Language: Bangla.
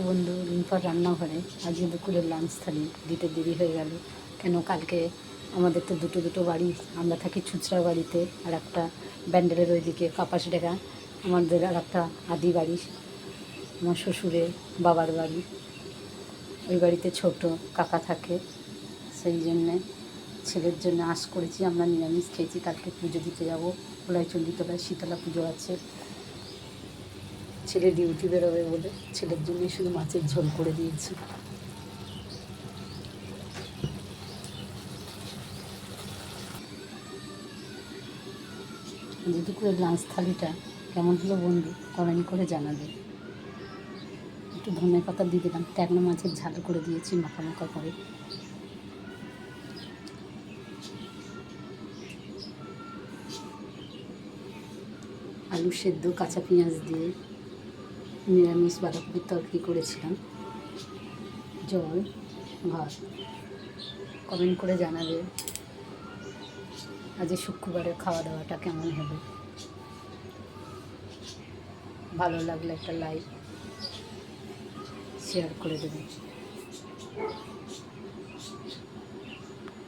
বন্ধু রিম্পার রান্নাঘরে আজকে দুপুরের লাঞ্চ থালি দিতে দেরি হয়ে গেল। কেন কালকে আমাদের তো দুটো দুটো বাড়ি, আমরা থাকি ছুচরা বাড়িতে, আর একটা ব্যান্ডেলের ওইদিকে কাপাসডেগা আমাদের, আর একটা আদি বাড়ি আমার শ্বশুরের বাবার বাড়ি। ওই বাড়িতে ছোট কাকা থাকে, সেই জন্যে ছেলের জন্য আশ করেছি। আমরা নিরামিষ খেয়েছি, কালকে পুজো দিতে যাবো ওলাই চণ্ডীতলায়, শীতলা পুজো আছে। ছেলে ডিউটি বেরোবে বলে ছেলের জন্যই শুধু মাছের ঝোল করে দিয়েছি। দুপুরের লাঞ্চ থালিটা কেমন হলো বন্ধু কমেন্ট করে জানাবে। একটু ধনে পাতা দিয়ে দিলাম, ট্যাংরা মাছের ঝাল করে দিয়েছি মাখা মাখা করে। আলু সেদ্ধ কাঁচা পেঁয়াজ দিয়ে নিরামিষ বাঁধাকপির তরকারি করেছিলাম। জল ভাত। কমেন্ট করে জানাবে আজ শুক্রবারের খাওয়া দাওয়াটা কেমন হলো। ভালো লাগলে একটা লাইক শেয়ার করে দেবেন।